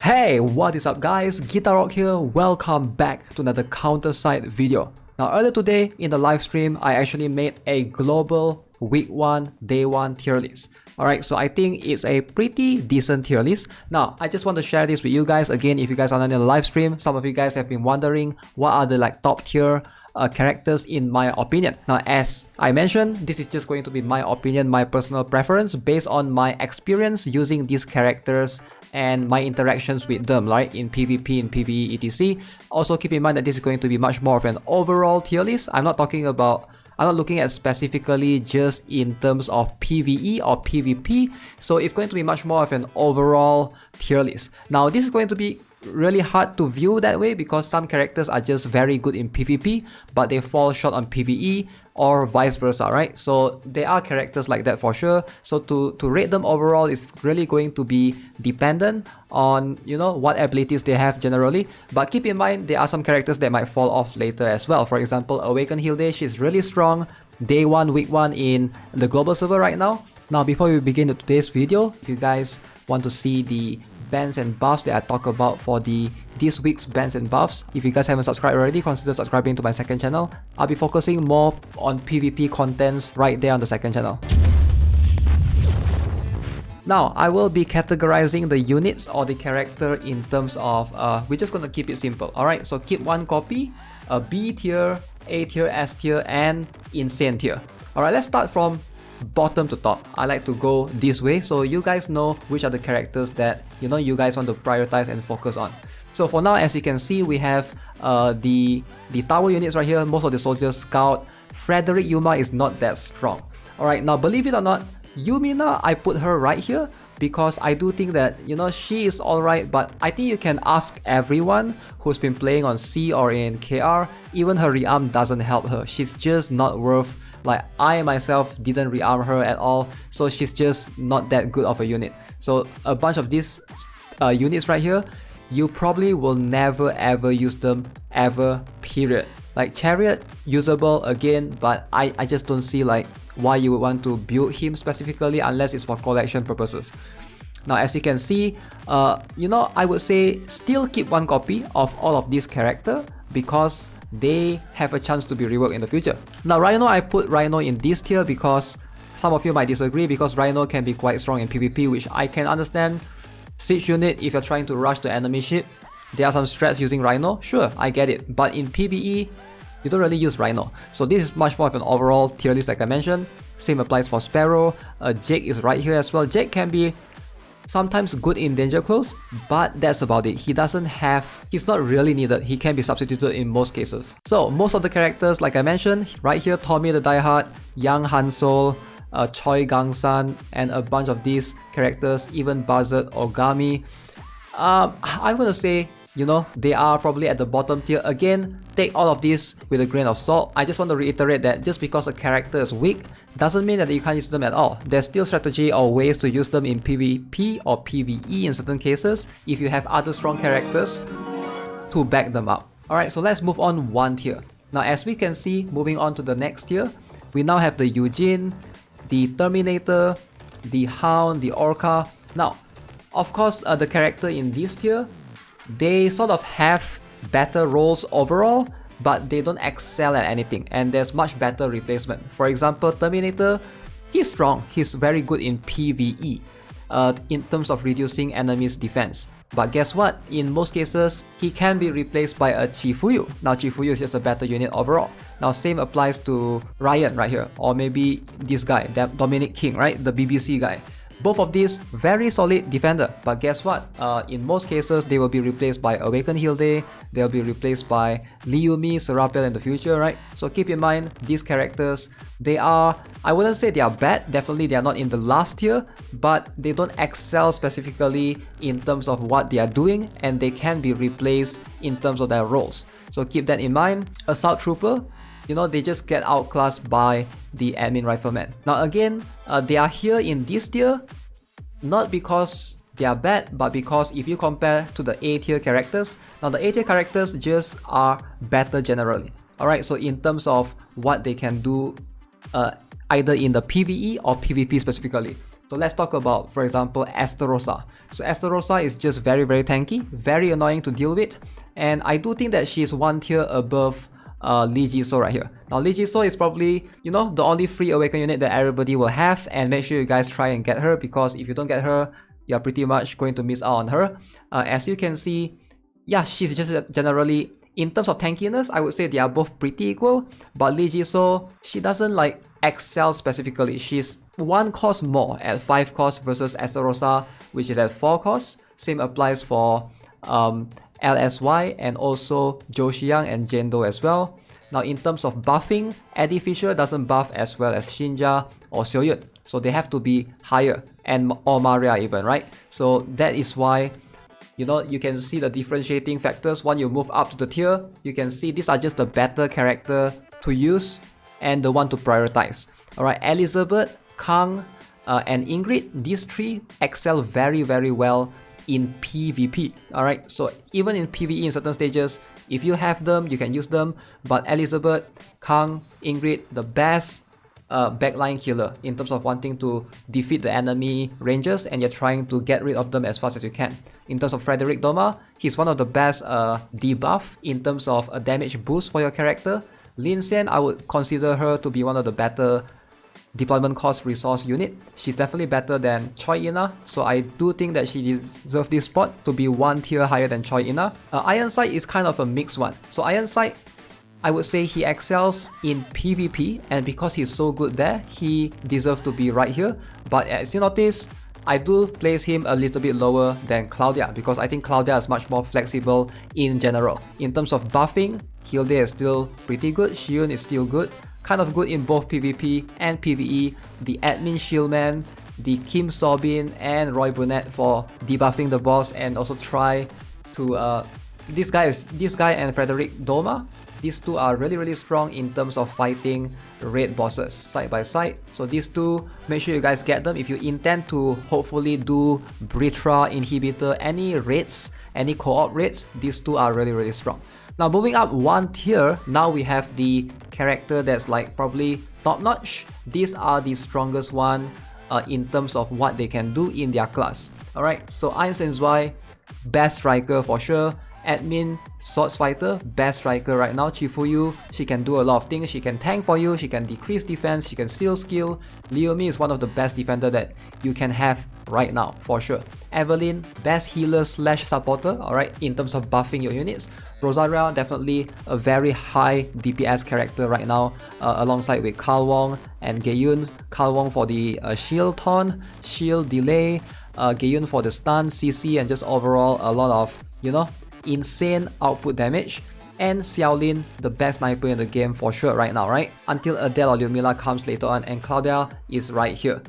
Hey, what is up guys? GuitarRock here. Welcome back to another counter-side video. Now earlier today in the live stream, I actually made a global week 1, day 1 tier list. Alright, so I think it's a pretty decent tier list. Now, I just want to share this with you guys. Again, if you guys are not in the live stream, some of you guys have been wondering what are the top tier characters in my opinion. Now, as I mentioned, this is just going to be my opinion, my personal preference based on my experience using these characters and my interactions with them, right, in PvP, in PvE, etc. Also, keep in mind that this is going to be much more of an overall tier list. I'm not looking at specifically just in terms of PvE or PvP, so it's going to be much more of an overall tier list. Now, this is going to be really hard to view that way because some characters are just very good in PvP, but they fall short on PvE or vice versa, right? So there are characters like that for sure. So to rate them overall is really going to be dependent on, you know, what abilities they have generally. But keep in mind, there are some characters that might fall off later as well. For example, Awaken Hilde, she's really strong. Day 1, week 1 in the global server right now. Now, before we begin today's video, if you guys want to see the bans and buffs that I talk about for this week's bans and buffs, if you guys haven't subscribed already, consider subscribing to my second channel. I'll be focusing more on PvP contents right there on the second channel. Now, I will be categorizing the units or the character in terms of, we're just going to keep it simple, alright? So keep one copy, a B tier, A tier, S tier, and insane tier. Alright, let's start from bottom to top. I like to go this way so you guys know which are the characters that you guys want to prioritize and focus on. So for now, as you can see, we have the tower units right here. Most of the soldiers scout. Frederick Yuma is not that strong. Alright, now believe it or not, Yumina, I put her right here because I do think that she is alright, but I think you can ask everyone who's been playing on C or in KR, even her rearm doesn't help her. She's just not worth. Like, I myself didn't rearm her at all, so she's just not that good of a unit. So a bunch of these units right here, you probably will never ever use them ever, period. Like Chariot, usable again, but I just don't see like why you would want to build him specifically unless it's for collection purposes. Now, as you can see, I would say still keep one copy of all of these characters because they have a chance to be reworked in the future. Now, Rhino, I put Rhino in this tier because some of you might disagree because Rhino can be quite strong in PvP, which I can understand. Siege unit, if you're trying to rush the enemy ship, there are some strats using Rhino, sure, I get it. But in PvE, you don't really use Rhino. So this is much more of an overall tier list like I mentioned. Same applies for Sparrow. Jake is right here as well. Jake can be sometimes good in danger close, but that's about it. He's not really needed. He can be substituted in most cases. So most of the characters, like I mentioned, right here, Tommy the Diehard, Yang Hansol, Choi Gang-san, and a bunch of these characters, even Buzzard, Ogami. I'm gonna say, they are probably at the bottom tier. Again, take all of this with a grain of salt. I just want to reiterate that just because a character is weak doesn't mean that you can't use them at all. There's still strategy or ways to use them in PvP or PvE in certain cases if you have other strong characters to back them up. Alright, so let's move on one tier. Now, as we can see, moving on to the next tier, we now have the Eugene, the Terminator, the Hound, the Orca. Now, of course, the character in this tier, they sort of have better roles overall, but they don't excel at anything, and there's much better replacement. For example, Terminator, he's strong, he's very good in PvE in terms of reducing enemies' defense. But guess what? In most cases, he can be replaced by a Chifuyu. Now, Chifuyu is just a better unit overall. Now, same applies to Ryan right here, or maybe this guy, Dominic King, right? The BBC guy. Both of these, very solid defender, but guess what? In most cases, they will be replaced by Awaken Hilde, they'll be replaced by Liumi, Serapel in the future, right? So keep in mind, these characters, I wouldn't say they are bad, definitely they are not in the last tier, but they don't excel specifically in terms of what they are doing, and they can be replaced in terms of their roles. So keep that in mind. Assault Trooper, they just get outclassed by the admin rifleman. Now again, they are here in this tier, not because they are bad, but because if you compare to the A tier characters, now the A tier characters just are better generally. Alright, so in terms of what they can do, either in the PvE or PvP specifically. So let's talk about, for example, Esterosa. So Esterosa is just very, very tanky, very annoying to deal with. And I do think that she's one tier above Lee Jisoo right here. Now Lee Jisoo is probably, you know, the only free awaken unit that everybody will have, and make sure you guys try and get her, because if you don't get her, you're pretty much going to miss out on her. As you can see, yeah, she's just generally, in terms of tankiness, I would say they are both pretty equal, but Lee Jisoo, she doesn't like excel specifically. She's 1 cost more at 5 cost versus Esterosa, which is at 4 cost. Same applies for LSY and also Joseon and Jendo as well. Now in terms of buffing, Eddie Fisher doesn't buff as well as Shinja or Seoyun, so they have to be higher, and or Maria even, right? So that is why, you know, you can see the differentiating factors. When you move up to the tier, you can see these are just the better character to use and the one to prioritize. Alright, Elizabeth, Kang, and Ingrid, these 3 excel very, very well in PvP. Alright, so even in PvE in certain stages, if you have them, you can use them. But Elizabeth, Kang, Ingrid, the best backline killer in terms of wanting to defeat the enemy rangers, and you're trying to get rid of them as fast as you can. In terms of Frederick Doma, he's one of the best debuff in terms of a damage boost for your character. Lin Sen, I would consider her to be one of the better deployment cost resource unit. She's definitely better than Choi Ina, so I do think that she deserves this spot to be 1 tier higher than Choi Ina. Ironside is kind of a mixed one. So Ironside, I would say he excels in PvP, and because he's so good there, he deserves to be right here. But as you notice, I do place him a little bit lower than Claudia, because I think Claudia is much more flexible in general. In terms of buffing, Hilde is still pretty good, Xion is still good, kind of good in both PvP and PvE. The admin Shieldman, the Kim Sobin and Roy Burnett for debuffing the boss, and also try to this guy and Frederick Doma. These 2 are really, really strong in terms of fighting raid bosses side by side. So these 2, make sure you guys get them if you intend to hopefully do Britra, Inhibitor, any raids, any co-op raids. These 2 are really, really strong. Now moving up 1 tier, now we have the character that's like probably top notch. These are the strongest one in terms of what they can do in their class. Alright, so Ain Senzui, best striker for sure. Admin, Swords Fighter, best striker right now. Chifuyu, she can do a lot of things. She can tank for you, she can decrease defense, she can steal skill. Leomi is one of the best defender that you can have right now, for sure. Evelyn, best healer slash supporter, alright, in terms of buffing your units. Rosaria, definitely a very high DPS character right now, alongside with Carl Wong and Gayun. Carl Wong for the shield taunt, shield delay, Gayun for the stun, CC, and just overall a lot of, you know, insane output damage. And Xiaolin, the best sniper in the game for sure right now, right? Until Adele or Lumila comes later on, and Claudia is right here.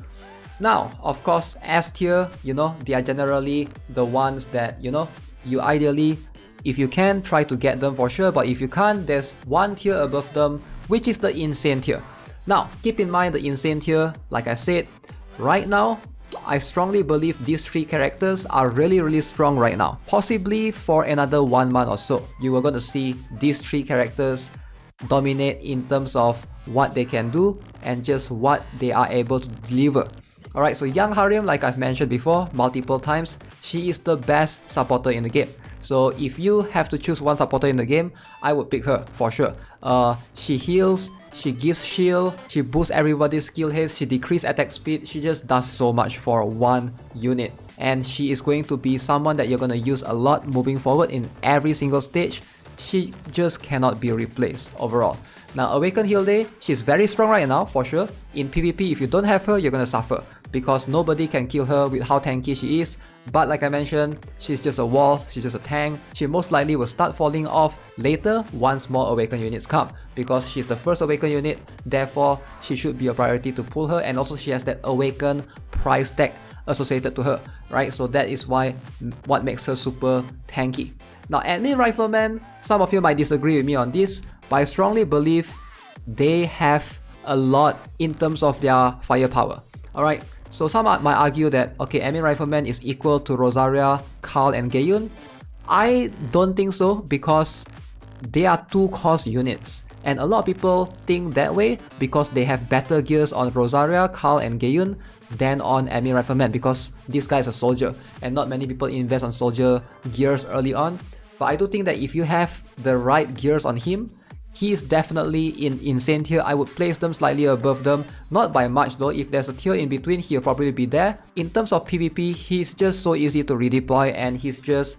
Now, of course, S tier, you know, they are generally the ones that, you know, you ideally, if you can, try to get them for sure, but if you can't, there's 1 tier above them, which is the insane tier. Now, keep in mind the insane tier, like I said, right now, I strongly believe these 3 characters are really, really strong right now. Possibly for another 1 month or so, you are going to see these 3 characters dominate in terms of what they can do and just what they are able to deliver. Alright, so Young Harim, like I've mentioned before multiple times, she is the best supporter in the game. So if you have to choose one supporter in the game, I would pick her for sure. She heals, she gives shield, she boosts everybody's skill haste, she decreases attack speed, she just does so much for one unit. And she is going to be someone that you're going to use a lot moving forward in every single stage. She just cannot be replaced overall. Now Awaken Hilde, she's very strong right now for sure. In PvP, if you don't have her, you're gonna suffer because nobody can kill her with how tanky she is. But like I mentioned, she's just a wall, she's just a tank. She most likely will start falling off later once more Awaken units come, because she's the first Awaken unit, therefore she should be a priority to pull her, and also she has that Awaken price tag associated to her, right? So that is why what makes her super tanky. Now Admin Rifleman, some of you might disagree with me on this, but I strongly believe they have a lot in terms of their firepower. Alright, so some might argue that okay, Admin Rifleman is equal to Rosaria, Carl and Gayun. I don't think so, because they are 2 cost units. And a lot of people think that way because they have better gears on Rosaria, Karl and Gayun than on Emmy Rifleman, because this guy is a soldier and not many people invest on soldier gears early on. But I do think that if you have the right gears on him, he is definitely in insane tier. I would place them slightly above them, not by much though. If there's a tier in between, he'll probably be there. In terms of PvP, he's just so easy to redeploy and he's just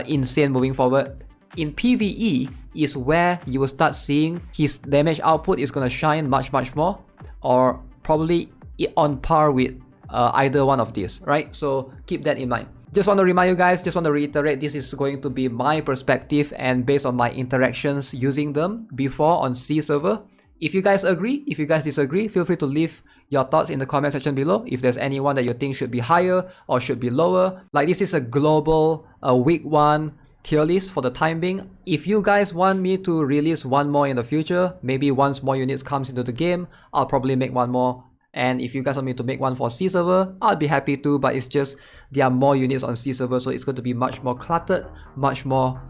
insane moving forward. In PvE is where you will start seeing his damage output is gonna shine much more, or probably on par with either one of these, right? So keep that in mind. Just want to remind you guys, just want to reiterate, this is going to be my perspective and based on my interactions using them before on C server. If you guys agree, if you guys disagree, feel free to leave your thoughts in the comment section below. If there's anyone that you think should be higher or should be lower. Like, this is a global week 1 tier list for the time being. If you guys want me to release one more in the future, maybe once more units comes into the game, I'll probably make one more. And if you guys want me to make one for C server, I'll be happy to, but it's just there are more units on C server, so it's going to be much more cluttered, much more,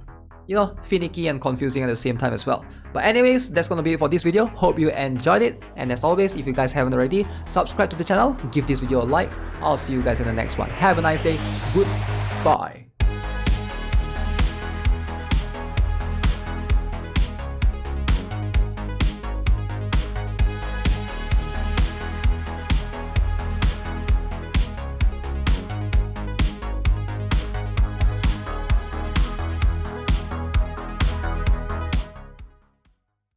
you know, finicky and confusing at the same time as well. But anyways, that's going to be it for this video. Hope you enjoyed it. And as always, if you guys haven't already, subscribe to the channel, give this video a like. I'll see you guys in the next one. Have a nice day. Goodbye.